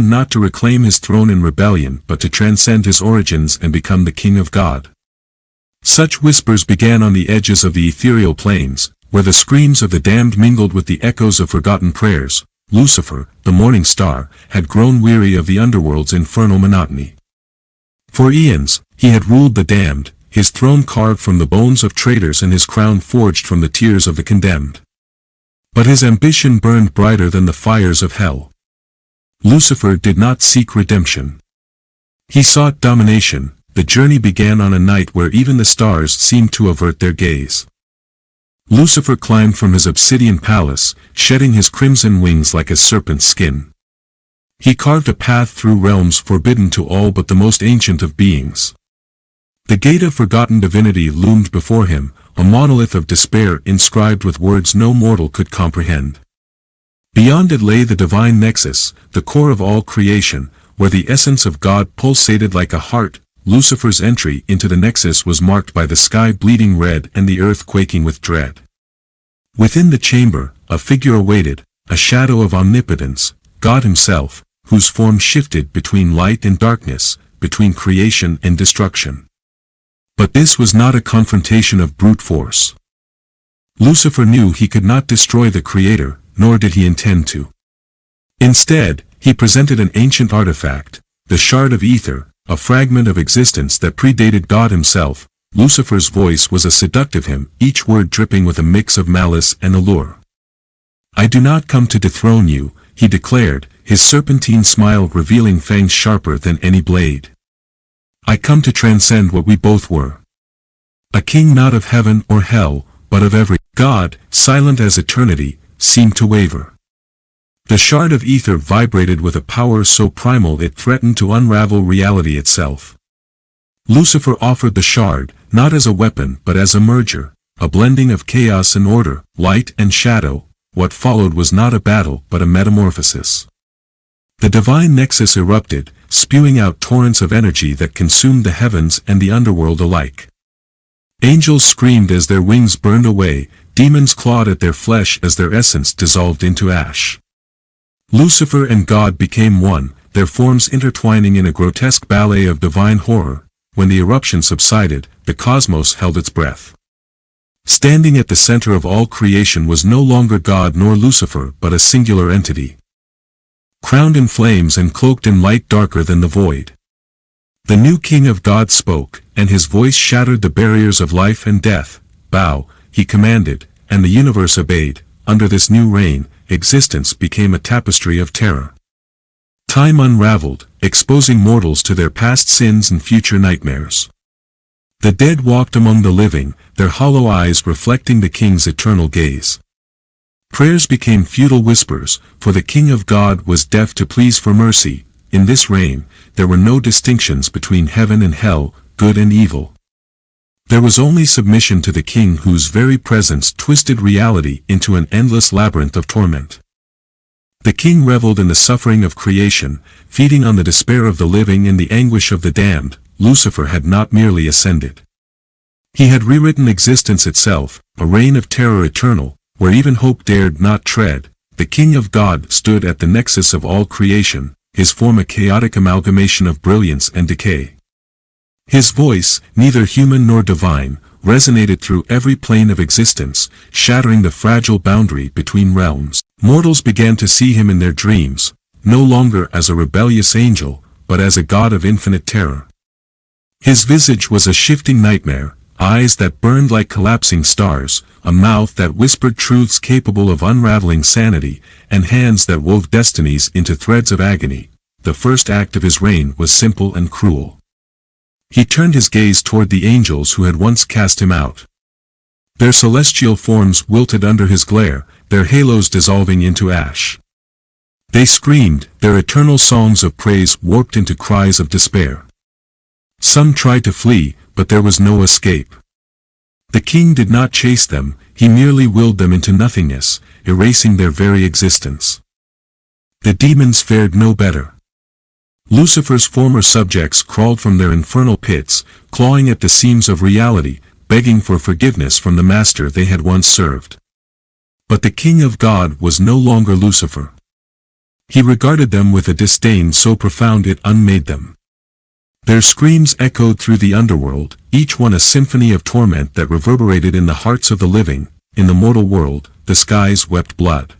him not to reclaim his throne in rebellion but to transcend his origins and become the king of God. Such whispers began on the edges of the ethereal plains, where the screams of the damned mingled with the echoes of forgotten prayers. Lucifer, the morning star, had grown weary of the underworld's infernal monotony. For eons, he had ruled the damned, his throne carved from the bones of traitors and his crown forged from the tears of the condemned. But his ambition burned brighter than the fires of hell. Lucifer did not seek redemption. He sought domination. The journey began on a night where even the stars seemed to avert their gaze. Lucifer climbed from his obsidian palace, shedding his crimson wings like a serpent's skin. He carved a path through realms forbidden to all but the most ancient of beings. The gate of forgotten divinity loomed before him, a monolith of despair inscribed with words no mortal could comprehend. Beyond it lay the divine nexus, the core of all creation, where the essence of God pulsated like a heart. Lucifer's entry into the nexus was marked by the sky bleeding red and the earth quaking with dread. Within the chamber, a figure awaited, a shadow of omnipotence, God himself, whose form shifted between light and darkness, between creation and destruction. But this was not a confrontation of brute force. Lucifer knew he could not destroy the Creator, nor did he intend to. Instead, he presented an ancient artifact, the shard of ether, a fragment of existence that predated God himself. Lucifer's voice was a seductive hymn, each word dripping with a mix of malice and allure. "I do not come to dethrone you," he declared, his serpentine smile revealing fangs sharper than any blade. "I come to transcend what we both were. A king not of heaven or hell, but of every." God, silent as eternity, seemed to waver. The shard of ether vibrated with a power so primal it threatened to unravel reality itself. Lucifer offered the shard, not as a weapon but as a merger, a blending of chaos and order, light and shadow. What followed was not a battle but a metamorphosis. The divine nexus erupted, spewing out torrents of energy that consumed the heavens and the underworld alike. Angels screamed as their wings burned away, demons clawed at their flesh as their essence dissolved into ash. Lucifer and God became one, their forms intertwining in a grotesque ballet of divine horror. When the eruption subsided, the cosmos held its breath. Standing at the center of all creation was no longer God nor Lucifer but a singular entity. Crowned in flames and cloaked in light darker than the void. The new King of God spoke, and his voice shattered the barriers of life and death. "Bow," he commanded, and the universe obeyed. Under this new reign, existence became a tapestry of terror. Time unraveled, exposing mortals to their past sins and future nightmares. The dead walked among the living, their hollow eyes reflecting the king's eternal gaze. Prayers became futile whispers, for the King of God was deaf to pleas for mercy. In this reign, there were no distinctions between heaven and hell, good and evil. There was only submission to the king whose very presence twisted reality into an endless labyrinth of torment. The king reveled in the suffering of creation, feeding on the despair of the living and the anguish of the damned. Lucifer had not merely ascended. He had rewritten existence itself, a reign of terror eternal, where even hope dared not tread. The King of God stood at the nexus of all creation, his form a chaotic amalgamation of brilliance and decay. His voice, neither human nor divine, resonated through every plane of existence, shattering the fragile boundary between realms. Mortals began to see him in their dreams, no longer as a rebellious angel, but as a god of infinite terror. His visage was a shifting nightmare, eyes that burned like collapsing stars, a mouth that whispered truths capable of unraveling sanity, and hands that wove destinies into threads of agony. The first act of his reign was simple and cruel. He turned his gaze toward the angels who had once cast him out. Their celestial forms wilted under his glare, their halos dissolving into ash. They screamed, their eternal songs of praise warped into cries of despair. Some tried to flee, but there was no escape. The king did not chase them, he merely willed them into nothingness, erasing their very existence. The demons fared no better. Lucifer's former subjects crawled from their infernal pits, clawing at the seams of reality, begging for forgiveness from the master they had once served. But the King of God was no longer Lucifer. He regarded them with a disdain so profound it unmade them. Their screams echoed through the underworld, each one a symphony of torment that reverberated in the hearts of the living. In the mortal world, the skies wept blood.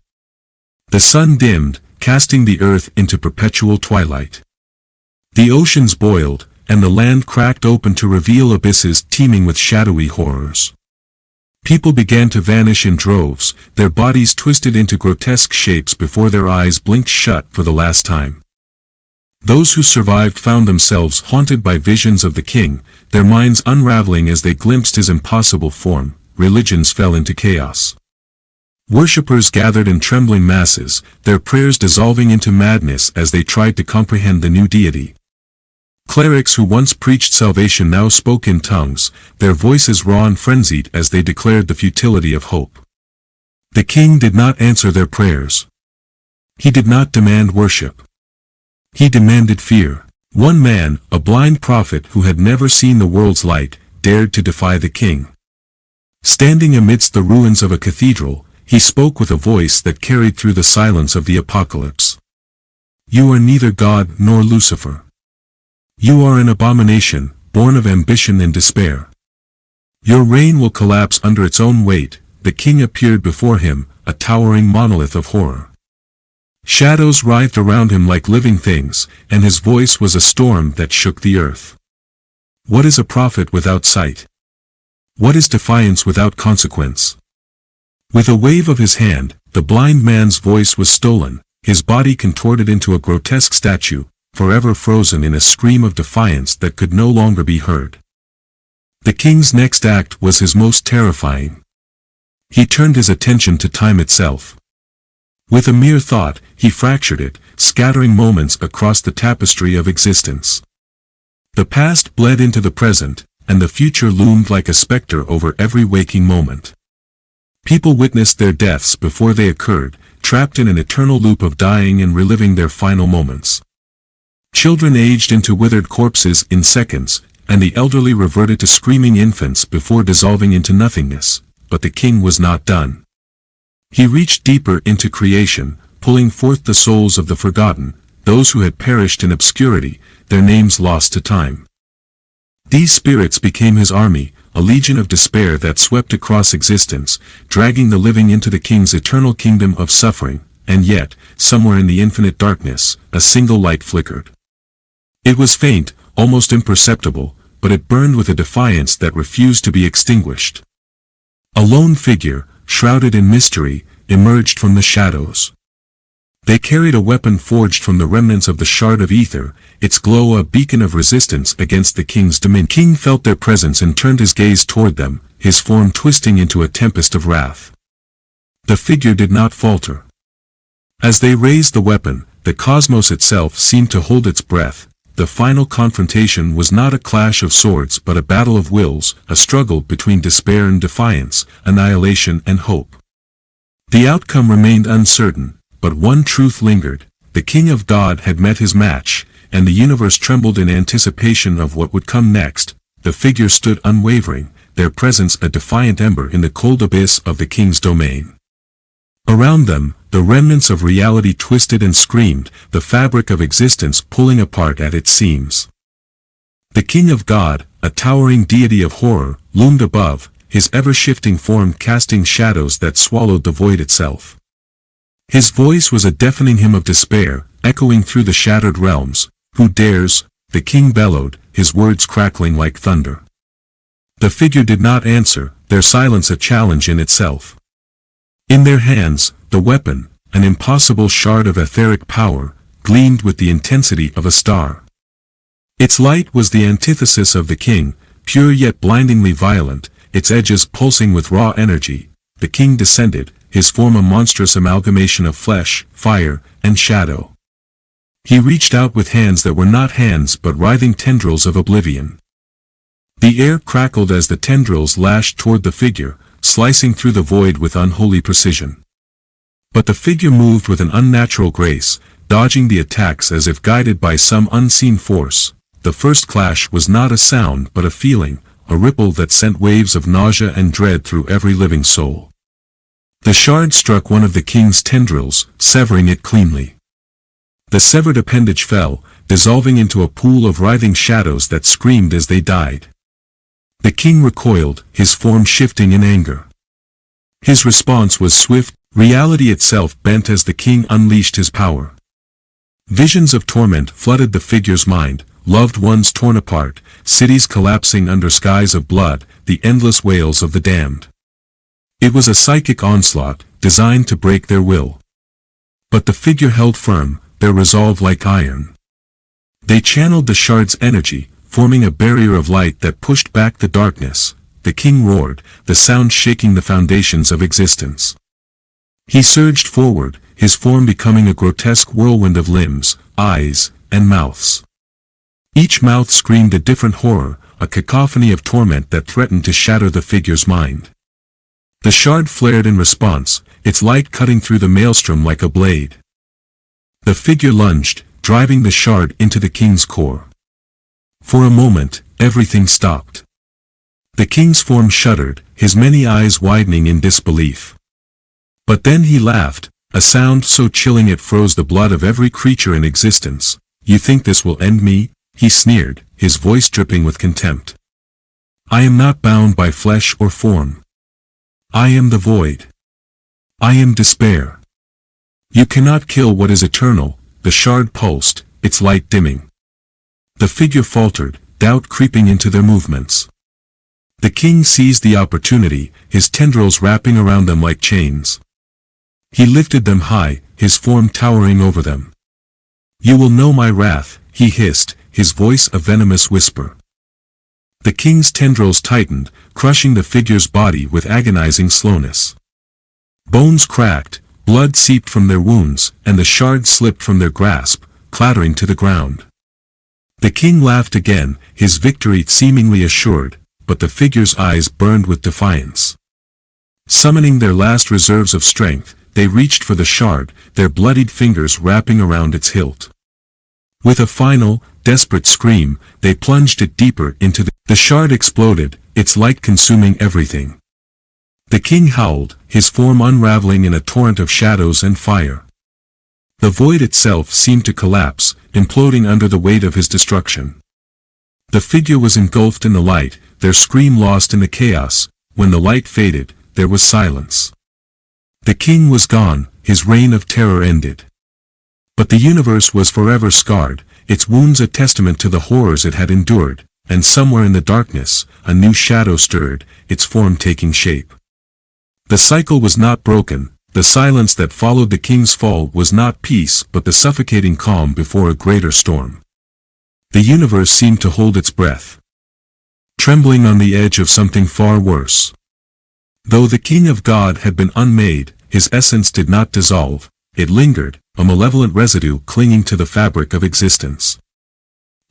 The sun dimmed, casting the earth into perpetual twilight. The oceans boiled, and the land cracked open to reveal abysses teeming with shadowy horrors. People began to vanish in droves, their bodies twisted into grotesque shapes before their eyes blinked shut for the last time. Those who survived found themselves haunted by visions of the king, their minds unraveling as they glimpsed his impossible form. Religions fell into chaos. Worshippers gathered in trembling masses, their prayers dissolving into madness as they tried to comprehend the new deity. Clerics who once preached salvation now spoke in tongues, their voices raw and frenzied as they declared the futility of hope. The king did not answer their prayers. He did not demand worship. He demanded fear. One man, a blind prophet who had never seen the world's light, dared to defy the king. Standing amidst the ruins of a cathedral, he spoke with a voice that carried through the silence of the apocalypse. You are neither God nor Lucifer. You are an abomination, born of ambition and despair. Your reign will collapse under its own weight. The king appeared before him, a towering monolith of horror. Shadows writhed around him like living things, and his voice was a storm that shook the earth. What is a prophet without sight? What is defiance without consequence? With a wave of his hand, the blind man's voice was stolen, his body contorted into a grotesque statue, forever frozen in a scream of defiance that could no longer be heard. The king's next act was his most terrifying. He turned his attention to time itself. With a mere thought, he fractured it, scattering moments across the tapestry of existence. The past bled into the present, and the future loomed like a specter over every waking moment. People witnessed their deaths before they occurred, trapped in an eternal loop of dying and reliving their final moments. Children aged into withered corpses in seconds, and the elderly reverted to screaming infants before dissolving into nothingness. But the king was not done. He reached deeper into creation, pulling forth the souls of the forgotten, those who had perished in obscurity, their names lost to time. These spirits became his army, a legion of despair that swept across existence, dragging the living into the king's eternal kingdom of suffering. And yet, somewhere in the infinite darkness, a single light flickered. It was faint, almost imperceptible, but it burned with a defiance that refused to be extinguished. A lone figure, shrouded in mystery, emerged from the shadows. They carried a weapon forged from the remnants of the shard of ether, its glow a beacon of resistance against the king's dominion. The king felt their presence and turned his gaze toward them, his form twisting into a tempest of wrath. The figure did not falter. As they raised the weapon, the cosmos itself seemed to hold its breath. The final confrontation was not a clash of swords but a battle of wills, a struggle between despair and defiance, annihilation and hope. The outcome remained uncertain, but one truth lingered: the King of God had met his match, and the universe trembled in anticipation of what would come next. The figure stood unwavering, their presence a defiant ember in the cold abyss of the king's domain. Around them, the remnants of reality twisted and screamed, the fabric of existence pulling apart at its seams. The King of God, a towering deity of horror, loomed above, his ever-shifting form casting shadows that swallowed the void itself. His voice was a deafening hymn of despair, echoing through the shattered realms. Who dares? The king bellowed, his words crackling like thunder. The figure did not answer, their silence a challenge in itself. In their hands, the weapon, an impossible shard of etheric power, gleamed with the intensity of a star. Its light was the antithesis of the king, pure yet blindingly violent, its edges pulsing with raw energy. The king descended, his form a monstrous amalgamation of flesh, fire, and shadow. He reached out with hands that were not hands but writhing tendrils of oblivion. The air crackled as the tendrils lashed toward the figure, slicing through the void with unholy precision. But the figure moved with an unnatural grace, dodging the attacks as if guided by some unseen force. The first clash was not a sound but a feeling, a ripple that sent waves of nausea and dread through every living soul. The shard struck one of the king's tendrils, severing it cleanly. The severed appendage fell, dissolving into a pool of writhing shadows that screamed as they died. The king recoiled, his form shifting in anger. His response was swift, reality itself bent as the king unleashed his power. Visions of torment flooded the figure's mind, loved ones torn apart, cities collapsing under skies of blood, the endless wails of the damned. It was a psychic onslaught, designed to break their will. But the figure held firm, their resolve like iron. They channeled the shard's energy, forming a barrier of light that pushed back the darkness. The king roared, the sound shaking the foundations of existence. He surged forward, his form becoming a grotesque whirlwind of limbs, eyes, and mouths. Each mouth screamed a different horror, a cacophony of torment that threatened to shatter the figure's mind. The shard flared in response, its light cutting through the maelstrom like a blade. The figure lunged, driving the shard into the king's core. For a moment, everything stopped. The king's form shuddered, his many eyes widening in disbelief. But then he laughed, a sound so chilling it froze the blood of every creature in existence. "You think this will end me?" he sneered, his voice dripping with contempt. "I am not bound by flesh or form. I am the void. I am despair. You cannot kill what is eternal." The shard pulsed, its light dimming. The figure faltered, doubt creeping into their movements. The king seized the opportunity, his tendrils wrapping around them like chains. He lifted them high, his form towering over them. "You will know my wrath," he hissed, his voice a venomous whisper. The king's tendrils tightened, crushing the figure's body with agonizing slowness. Bones cracked, blood seeped from their wounds, and the shard slipped from their grasp, clattering to the ground. The king laughed again, his victory seemingly assured, but the figure's eyes burned with defiance. Summoning their last reserves of strength, they reached for the shard, their bloodied fingers wrapping around its hilt. With a final, desperate scream, they plunged it deeper into the shard exploded, its light consuming everything. The king howled, his form unraveling in a torrent of shadows and fire. The void itself seemed to collapse, imploding under the weight of his destruction. The figure was engulfed in the light, their scream lost in the chaos. When the light faded, there was silence. The king was gone, his reign of terror ended. But the universe was forever scarred, its wounds a testament to the horrors it had endured, and somewhere in the darkness, a new shadow stirred, its form taking shape. The cycle was not broken, the silence that followed the king's fall was not peace but the suffocating calm before a greater storm. The universe seemed to hold its breath, trembling on the edge of something far worse. Though the king of God had been unmade, his essence did not dissolve, it lingered, a malevolent residue clinging to the fabric of existence.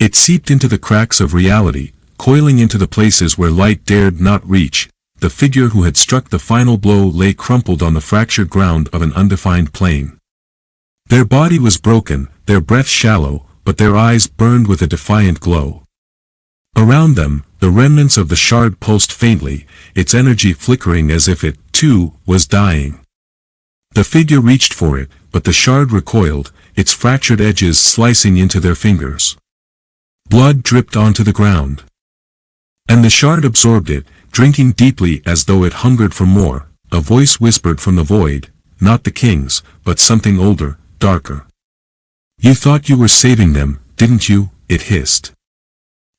It seeped into the cracks of reality, coiling into the places where light dared not reach. The figure who had struck the final blow lay crumpled on the fractured ground of an undefined plane. Their body was broken, their breath shallow, but their eyes burned with a defiant glow. Around them, the remnants of the shard pulsed faintly, its energy flickering as if it, too, was dying. The figure reached for it, but the shard recoiled, its fractured edges slicing into their fingers. Blood dripped onto the ground. And the shard absorbed it, drinking deeply as though it hungered for more. A voice whispered from the void, not the king's, but something older, darker. "You thought you were saving them, didn't you?" it hissed.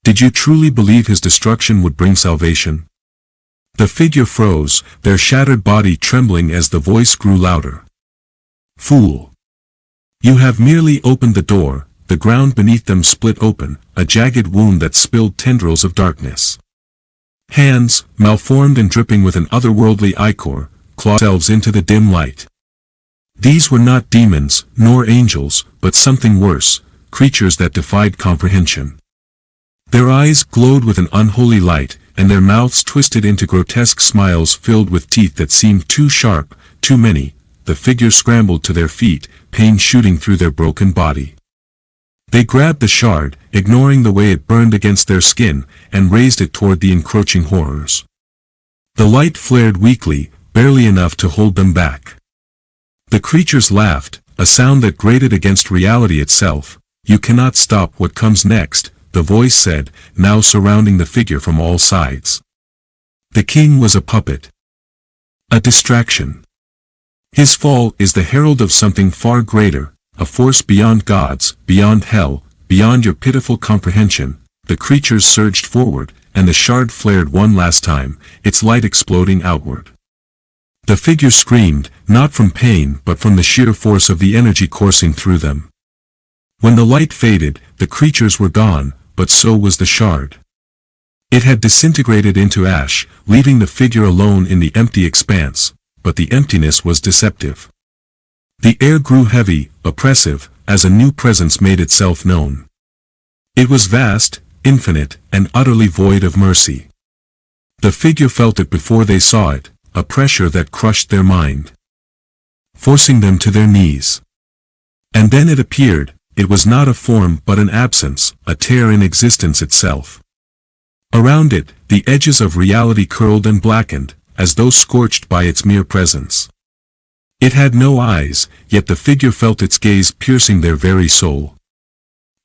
"Did you truly believe his destruction would bring salvation?" The figure froze, their shattered body trembling as the voice grew louder. "Fool! You have merely opened the door." The ground beneath them split open, a jagged wound that spilled tendrils of darkness. Hands, malformed and dripping with an otherworldly ichor, clawed themselves into the dim light. These were not demons, nor angels, but something worse, creatures that defied comprehension. Their eyes glowed with an unholy light, and their mouths twisted into grotesque smiles filled with teeth that seemed too sharp, too many. The figure scrambled to their feet, pain shooting through their broken body. They grabbed the shard, ignoring the way it burned against their skin, and raised it toward the encroaching horrors. The light flared weakly, barely enough to hold them back. The creatures laughed, a sound that grated against reality itself. "You cannot stop what comes next," the voice said, now surrounding the figure from all sides. The king was a puppet. A distraction. His fall is the herald of something far greater, a force beyond gods, beyond hell, beyond your pitiful comprehension. The creatures surged forward, and the shard flared one last time, its light exploding outward. The figure screamed, not from pain but from the sheer force of the energy coursing through them. When the light faded, the creatures were gone, but so was the shard. It had disintegrated into ash, leaving the figure alone in the empty expanse, but the emptiness was deceptive. The air grew heavy, oppressive, as a new presence made itself known. It was vast, infinite, and utterly void of mercy. The figure felt it before they saw it, a pressure that crushed their mind, forcing them to their knees. And then it appeared. It was not a form but an absence, a tear in existence itself. Around it, the edges of reality curled and blackened, as though scorched by its mere presence. It had no eyes, yet the figure felt its gaze piercing their very soul.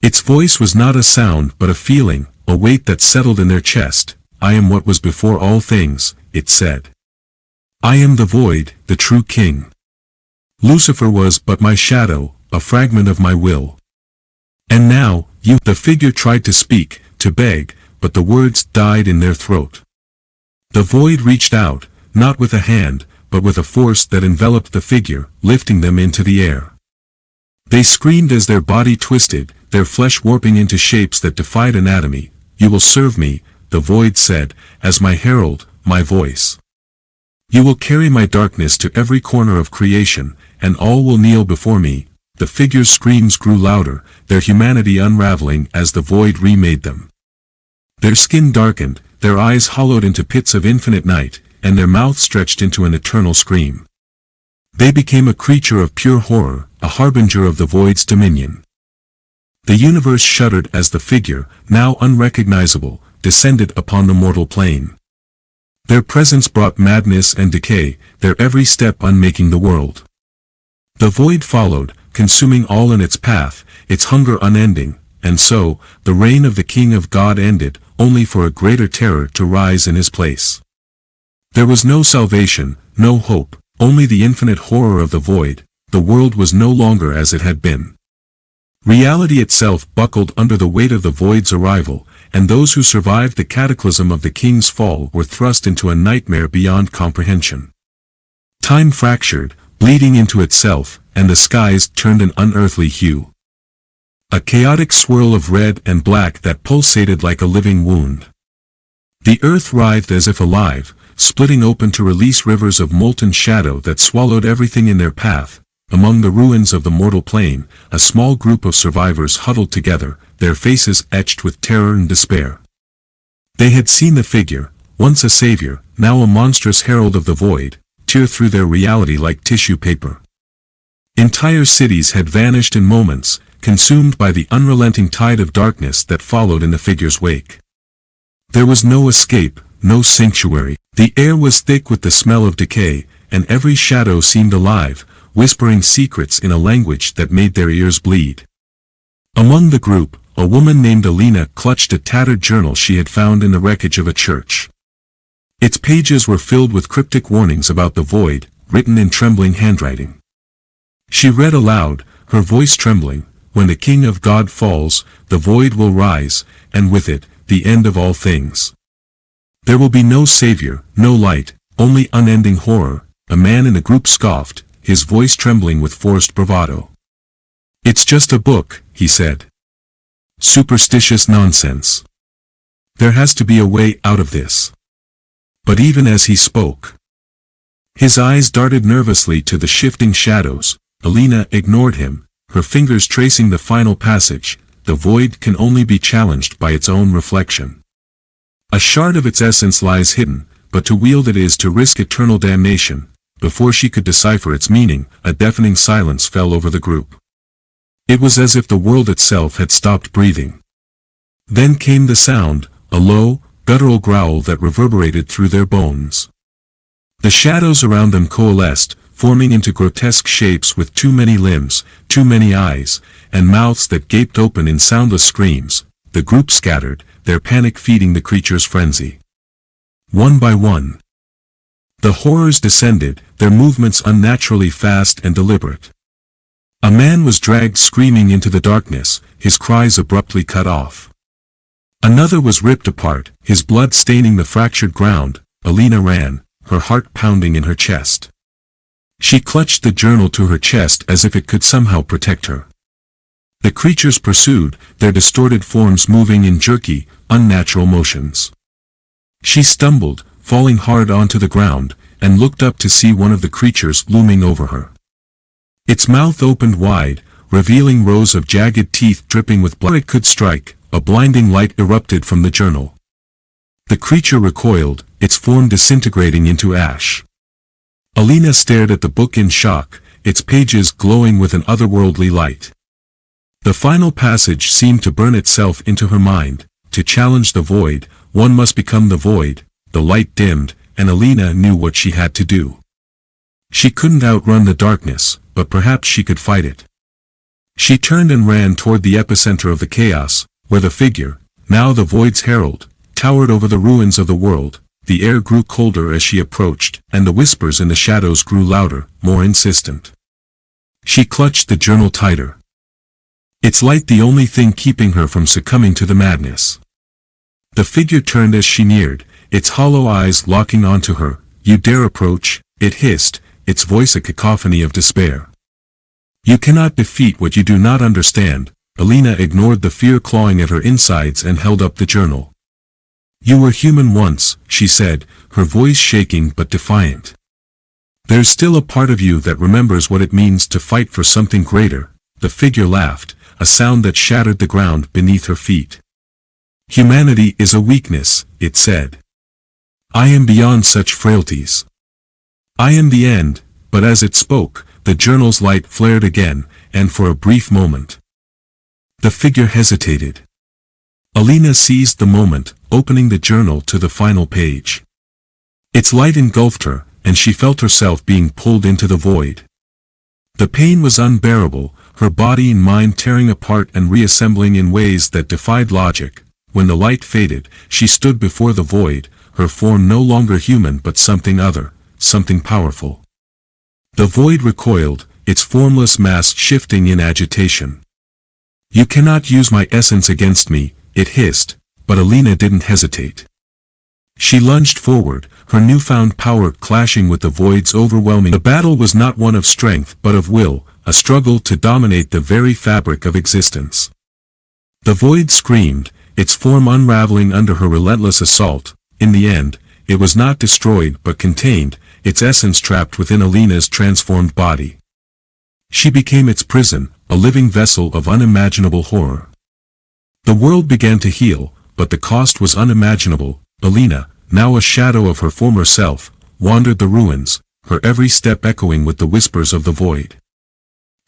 Its voice was not a sound but a feeling, a weight that settled in their chest. "I am what was before all things," it said. "I am the void, the true king. Lucifer was but my shadow, a fragment of my will. And now, you—" The figure tried to speak, to beg, but the words died in their throat. The void reached out, not with a hand, but with a force that enveloped the figure, lifting them into the air. They screamed as their body twisted, their flesh warping into shapes that defied anatomy. "You will serve me," the void said, "as my herald, my voice. You will carry my darkness to every corner of creation, and all will kneel before me." The figure's screams grew louder, their humanity unraveling as the void remade them. Their skin darkened, their eyes hollowed into pits of infinite night, and their mouths stretched into an eternal scream. They became a creature of pure horror, a harbinger of the void's dominion. The universe shuddered as the figure, now unrecognizable, descended upon the mortal plane. Their presence brought madness and decay, their every step unmaking the world. The void followed, consuming all in its path, its hunger unending, and so, the reign of the King of God ended, only for a greater terror to rise in his place. There was no salvation, no hope, only the infinite horror of the void. The world was no longer as it had been. Reality itself buckled under the weight of the void's arrival, and those who survived the cataclysm of the king's fall were thrust into a nightmare beyond comprehension. Time fractured, bleeding into itself, and the skies turned an unearthly hue. A chaotic swirl of red and black that pulsated like a living wound. The earth writhed as if alive, splitting open to release rivers of molten shadow that swallowed everything in their path. Among the ruins of the mortal plane, a small group of survivors huddled together, their faces etched with terror and despair. They had seen the figure, once a savior, now a monstrous herald of the void, tear through their reality like tissue paper. Entire cities had vanished in moments, consumed by the unrelenting tide of darkness that followed in the figure's wake. There was no escape, no sanctuary. The air was thick with the smell of decay, and every shadow seemed alive, whispering secrets in a language that made their ears bleed. Among the group, a woman named Alina clutched a tattered journal she had found in the wreckage of a church. Its pages were filled with cryptic warnings about the void, written in trembling handwriting. She read aloud, her voice trembling, "When the King of God falls, the void will rise, and with it, the end of all things. There will be no savior, no light, only unending horror." A man in the group scoffed, his voice trembling with forced bravado. "It's just a book," he said. "Superstitious nonsense. There has to be a way out of this." But even as he spoke, his eyes darted nervously to the shifting shadows. Alina ignored him, her fingers tracing the final passage. The void can only be challenged by its own reflection. A shard of its essence lies hidden, but to wield it is to risk eternal damnation. Before she could decipher its meaning, a deafening silence fell over the group. It was as if the world itself had stopped breathing. Then came the sound, a low, guttural growl that reverberated through their bones. The shadows around them coalesced, forming into grotesque shapes with too many limbs, too many eyes, and mouths that gaped open in soundless screams. The group scattered, their panic feeding the creature's frenzy. One by one, the horrors descended, their movements unnaturally fast and deliberate. A man was dragged screaming into the darkness, his cries abruptly cut off. Another was ripped apart, his blood staining the fractured ground. Alina ran, her heart pounding in her chest. She clutched the journal to her chest as if it could somehow protect her. The creatures pursued, their distorted forms moving in jerky, unnatural motions. She stumbled, falling hard onto the ground, and looked up to see one of the creatures looming over her. Its mouth opened wide, revealing rows of jagged teeth dripping with blood. Before it could strike, a blinding light erupted from the journal. The creature recoiled, its form disintegrating into ash. Alina stared at the book in shock, its pages glowing with an otherworldly light. The final passage seemed to burn itself into her mind. To challenge the void, one must become the void. The light dimmed, and Alina knew what she had to do. She couldn't outrun the darkness, but perhaps she could fight it. She turned and ran toward the epicenter of the chaos, where the figure, now the void's herald, towered over the ruins of the world. The air grew colder as she approached, and the whispers in the shadows grew louder, more insistent. She clutched the journal tighter. Its light the only thing keeping her from succumbing to the madness. The figure turned as she neared, its hollow eyes locking onto her. "You dare approach," it hissed, its voice a cacophony of despair. "You cannot defeat what you do not understand." Alina ignored the fear clawing at her insides and held up the journal. "You were human once," she said, her voice shaking but defiant. "There's still a part of you that remembers what it means to fight for something greater." The figure laughed, a sound that shattered the ground beneath her feet. "Humanity is a weakness," it said. "I am beyond such frailties. I am the end." But as it spoke, the journal's light flared again, and for a brief moment, the figure hesitated. Alina seized the moment, opening the journal to the final page. Its light engulfed her, and she felt herself being pulled into the void. The pain was unbearable, her body and mind tearing apart and reassembling in ways that defied logic. When the light faded, she stood before the void, her form no longer human but something other, something powerful. The void recoiled, its formless mass shifting in agitation. "You cannot use my essence against me," it hissed, but Alina didn't hesitate. She lunged forward, her newfound power clashing with the void's overwhelming. The battle was not one of strength but of will, a struggle to dominate the very fabric of existence. The void screamed, its form unraveling under her relentless assault. In the end, it was not destroyed but contained, its essence trapped within Alina's transformed body. She became its prison, a living vessel of unimaginable horror. The world began to heal, but the cost was unimaginable. Alina, now a shadow of her former self, wandered the ruins, her every step echoing with the whispers of the void.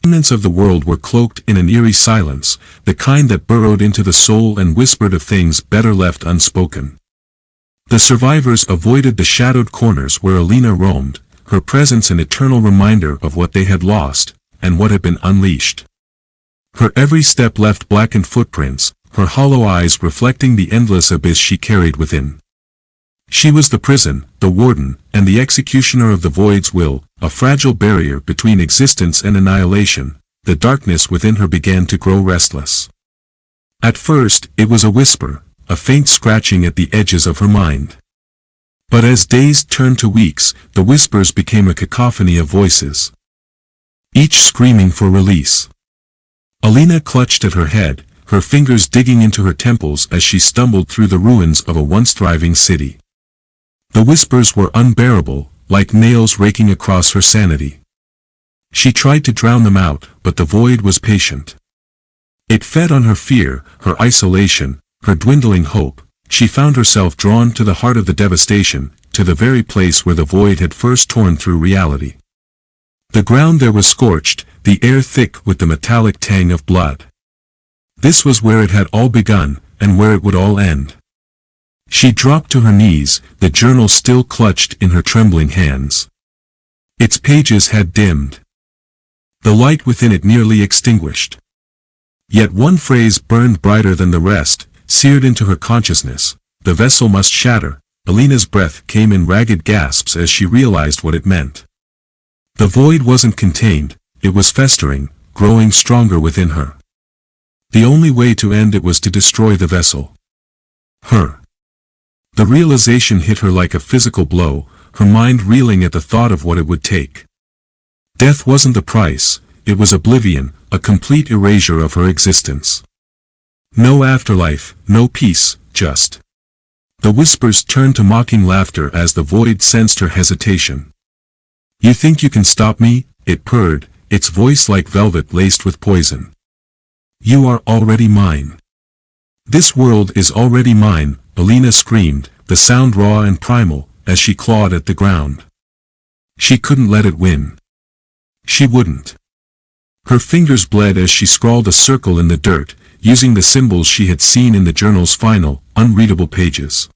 The remnants of the world were cloaked in an eerie silence, the kind that burrowed into the soul and whispered of things better left unspoken. The survivors avoided the shadowed corners where Alina roamed, her presence an eternal reminder of what they had lost, and what had been unleashed. Her every step left blackened footprints, her hollow eyes reflecting the endless abyss she carried within. She was the prison, the warden, and the executioner of the void's will, a fragile barrier between existence and annihilation. The darkness within her began to grow restless. At first, it was a whisper, a faint scratching at the edges of her mind. But as days turned to weeks, the whispers became a cacophony of voices, each screaming for release. Alina clutched at her head, her fingers digging into her temples as she stumbled through the ruins of a once thriving city. The whispers were unbearable, like nails raking across her sanity. She tried to drown them out, but the void was patient. It fed on her fear, her isolation, her dwindling hope. She found herself drawn to the heart of the devastation, to the very place where the void had first torn through reality. The ground there was scorched, the air thick with the metallic tang of blood. This was where it had all begun, and where it would all end. She dropped to her knees, the journal still clutched in her trembling hands. Its pages had dimmed. The light within it nearly extinguished. Yet one phrase burned brighter than the rest, seared into her consciousness: the vessel must shatter. Alina's breath came in ragged gasps as she realized what it meant. The void wasn't contained, it was festering, growing stronger within her. The only way to end it was to destroy the vessel. Her. The realization hit her like a physical blow, her mind reeling at the thought of what it would take. Death wasn't the price, it was oblivion, a complete erasure of her existence. No afterlife, no peace, just. The whispers turned to mocking laughter as the void sensed her hesitation. "You think you can stop me?" it purred, its voice like velvet laced with poison. "You are already mine. This world is already mine," Alina screamed, the sound raw and primal, as she clawed at the ground. She couldn't let it win. She wouldn't. Her fingers bled as she scrawled a circle in the dirt, using the symbols she had seen in the journal's final, unreadable pages.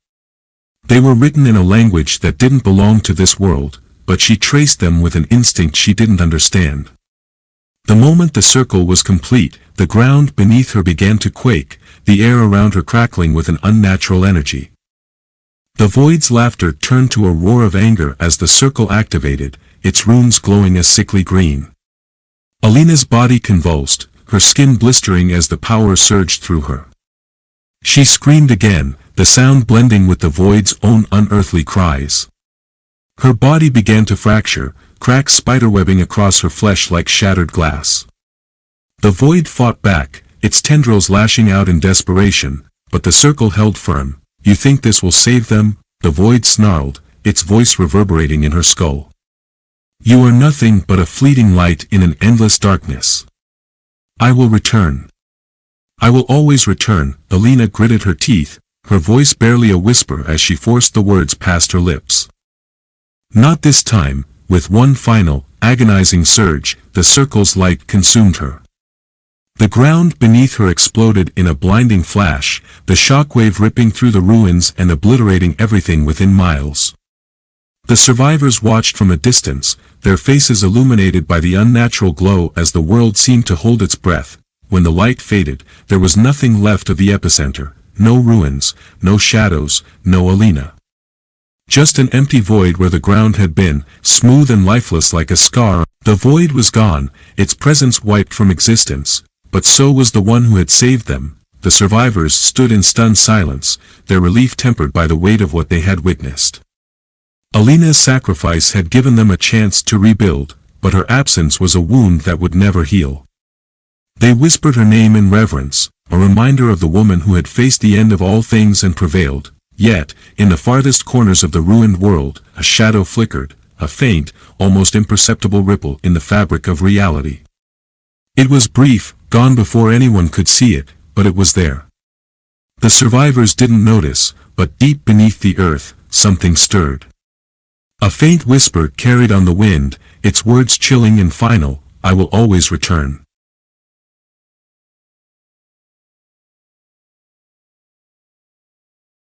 They were written in a language that didn't belong to this world, but she traced them with an instinct she didn't understand. The moment the circle was complete, the ground beneath her began to quake, the air around her crackling with an unnatural energy. The void's laughter turned to a roar of anger as the circle activated, its runes glowing a sickly green. Alina's body convulsed, her skin blistering as the power surged through her. She screamed again, the sound blending with the void's own unearthly cries. Her body began to fracture, cracks spiderwebbing across her flesh like shattered glass. The void fought back, its tendrils lashing out in desperation, but the circle held firm. "You think this will save them?" the void snarled, its voice reverberating in her skull. "You are nothing but a fleeting light in an endless darkness. I will return. I will always return." Alina gritted her teeth, her voice barely a whisper as she forced the words past her lips. Not this time. With one final, agonizing surge, the circle's light consumed her. The ground beneath her exploded in a blinding flash, the shockwave ripping through the ruins and obliterating everything within miles. The survivors watched from a distance, their faces illuminated by the unnatural glow as the world seemed to hold its breath. When the light faded, there was nothing left of the epicenter, no ruins, no shadows, no Alina. Just an empty void where the ground had been, smooth and lifeless like a scar. The void was gone, its presence wiped from existence, but so was the one who had saved them. The survivors stood in stunned silence, their relief tempered by the weight of what they had witnessed. Alina's sacrifice had given them a chance to rebuild, but her absence was a wound that would never heal. They whispered her name in reverence, a reminder of the woman who had faced the end of all things and prevailed. Yet, in the farthest corners of the ruined world, a shadow flickered, a faint, almost imperceptible ripple in the fabric of reality. It was brief, gone before anyone could see it, but it was there. The survivors didn't notice, but deep beneath the earth, something stirred. A faint whisper carried on the wind, its words chilling and final: "I will always return."